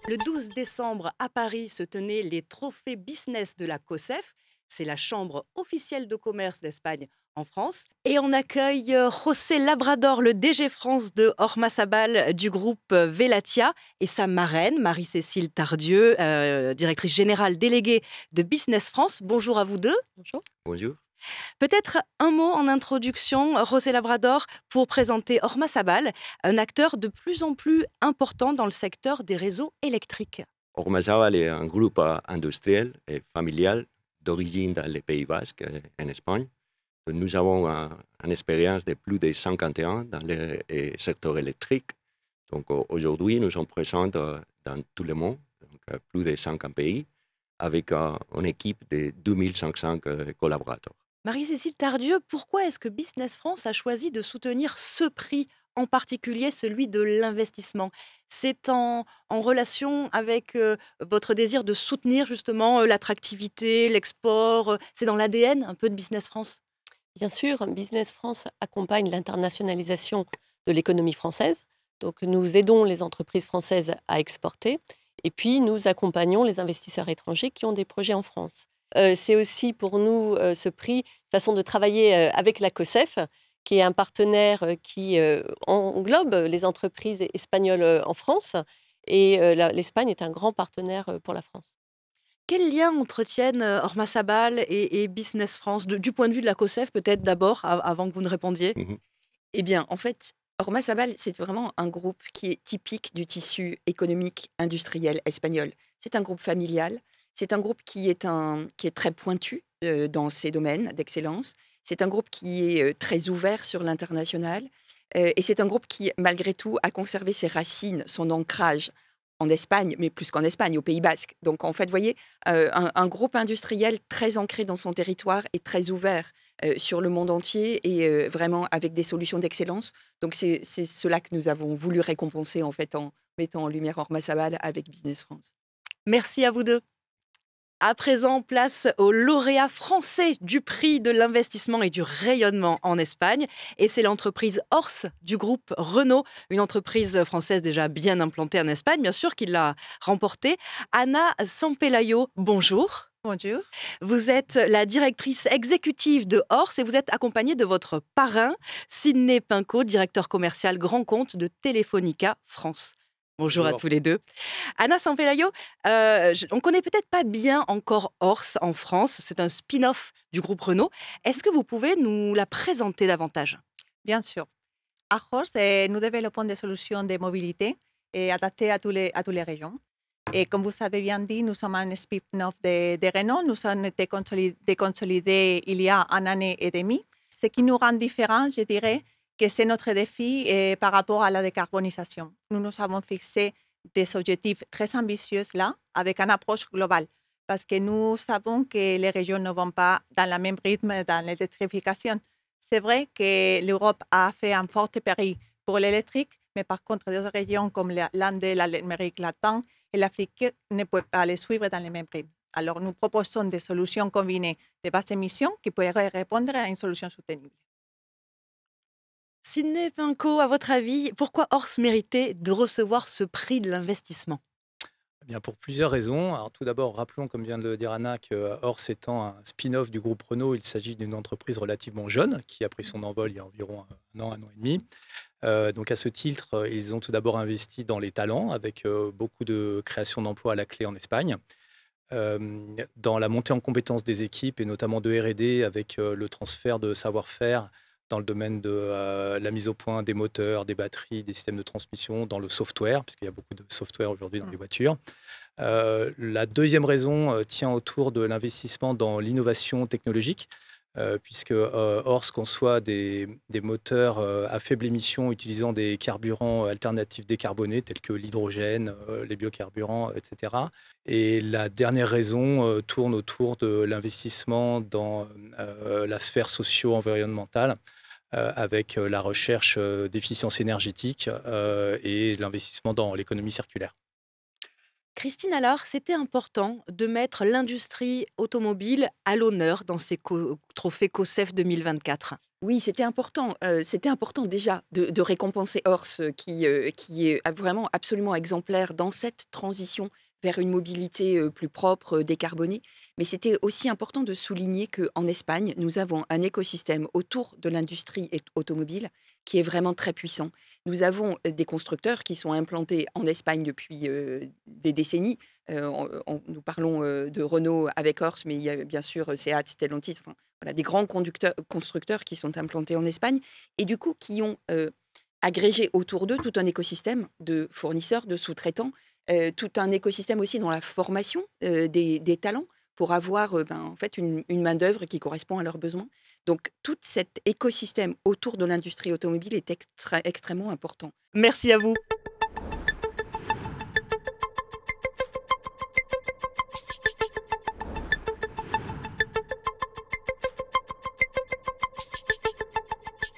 Le 12 décembre, à Paris, se tenaient les trophées business de la COSEF. C'est la chambre officielle de commerce d'Espagne en France. Et on accueille José Labrador, le DG France de Ormasabal du groupe Velatia, et sa marraine, Marie-Cécile Tardieu, directrice générale déléguée de Business France. Bonjour à vous deux. Bonjour. Bonjour. Peut-être un mot en introduction, José Labrador, pour présenter Ormasabal, un acteur de plus en plus important dans le secteur des réseaux électriques. Ormazábal est un groupe industriel et familial d'origine dans les Pays Basques, en Espagne. Nous avons une expérience de plus de 50 ans dans le secteur électrique. Donc aujourd'hui, nous sommes présents dans tout le monde, donc, plus de 50 pays, avec une équipe de 2500 collaborateurs. Marie-Cécile Tardieu, pourquoi est-ce que Business France a choisi de soutenir ce prix, en particulier celui de l'investissement? C'est en relation avec votre désir de soutenir justement l'attractivité, l'export, c'est dans l'ADN un peu de Business France? Bien sûr, Business France accompagne l'internationalisation de l'économie française. Donc, nous aidons les entreprises françaises à exporter et puis nous accompagnons les investisseurs étrangers qui ont des projets en France. C'est aussi pour nous ce prix, une façon de travailler avec la COSEF, qui est un partenaire qui englobe les entreprises espagnoles en France. Et l'Espagne est un grand partenaire pour la France. Quel lien entretiennent Ormasabal et Business France, du point de vue de la COSEF peut-être d'abord, avant que vous ne répondiez? Mhm. Eh bien, en fait, Ormasabal, c'est vraiment un groupe qui est typique du tissu économique industriel espagnol. C'est un groupe familial, c'est un groupe qui est très pointu dans ses domaines d'excellence. C'est un groupe qui est très ouvert sur l'international. Et c'est un groupe qui, malgré tout, a conservé ses racines, son ancrage en Espagne, mais plus qu'en Espagne, au Pays Basque. Donc, en fait, vous voyez, un groupe industriel très ancré dans son territoire et très ouvert sur le monde entier et vraiment avec des solutions d'excellence. Donc, c'est cela que nous avons voulu récompenser, en fait, en mettant en lumière Ormasabal avec Business France. Merci à vous deux. À présent, place au lauréat français du prix de l'investissement et du rayonnement en Espagne. Et c'est l'entreprise Ors du groupe Renault, une entreprise française déjà bien implantée en Espagne, bien sûr, qui l'a remporté. Anna Sampelayo, bonjour. Bonjour. Vous êtes la directrice exécutive de Ors et vous êtes accompagnée de votre parrain, Sidney Pinco, directeur commercial grand compte de Telefonica France. Bonjour à Bonjour. tous les deux. Anna Sampelayo, on connaît peut-être pas bien encore Ors en France. C'est un spin-off du groupe Renault. Est-ce que vous pouvez nous la présenter davantage? Bien sûr. À Horst, nous développons des solutions de mobilité adaptées à toutes les régions. Et comme vous avez bien dit, nous sommes un spin-off de Renault. Nous avons été consolidés il y a un an et demi. Ce qui nous rend différents, je dirais, que c'est notre défi par rapport à la décarbonisation. Nous nous avons fixé des objectifs très ambitieux là, avec une approche globale, parce que nous savons que les régions ne vont pas dans le même rythme dans l'électrification. C'est vrai que l'Europe a fait un fort pari pour l'électrique, mais par contre, des régions comme l'Inde, l'Amérique latine et l'Afrique ne peuvent pas les suivre dans le même rythme. Alors, nous proposons des solutions combinées de basse émission qui pourraient répondre à une solution soutenable. Sidney Pinco, à votre avis, pourquoi Ors méritait de recevoir ce prix de l'investissement? Eh bien, pour plusieurs raisons. Alors, tout d'abord, rappelons, comme vient de le dire Anna, que Ors étant un spin-off du groupe Renault, il s'agit d'une entreprise relativement jeune qui a pris son envol il y a environ un an et demi. Donc, à ce titre, ils ont tout d'abord investi dans les talents avec beaucoup de création d'emplois à la clé en Espagne. Dans la montée en compétences des équipes et notamment de R&D avec le transfert de savoir-faire dans le domaine de la mise au point des moteurs, des batteries, des systèmes de transmission, dans le software, puisqu'il y a beaucoup de software aujourd'hui dans les voitures. La deuxième raison tient autour de l'investissement dans l'innovation technologique, puisque Ors conçoit des moteurs à faible émission utilisant des carburants alternatifs décarbonés tels que l'hydrogène, les biocarburants, etc. Et la dernière raison tourne autour de l'investissement dans la sphère socio-environnementale avec la recherche d'efficience énergétique et l'investissement dans l'économie circulaire. Christine Allard, c'était important de mettre l'industrie automobile à l'honneur dans ces trophées COSEF 2024. Oui, c'était important. C'était important déjà de récompenser Horse, qui est vraiment absolument exemplaire dans cette transition vers une mobilité plus propre, décarbonée. Mais c'était aussi important de souligner qu'en Espagne, nous avons un écosystème autour de l'industrie automobile qui est vraiment très puissant. Nous avons des constructeurs qui sont implantés en Espagne depuis des décennies. Nous parlons de Renault avec Horse, mais il y a bien sûr Seat, Stellantis, enfin, voilà, des grands constructeurs qui sont implantés en Espagne et du coup qui ont agrégé autour d'eux tout un écosystème de fournisseurs, de sous-traitants, tout un écosystème aussi dans la formation des talents pour avoir en fait une main-d'œuvre qui correspond à leurs besoins. Donc tout cet écosystème autour de l'industrie automobile est extrêmement important. Merci à vous.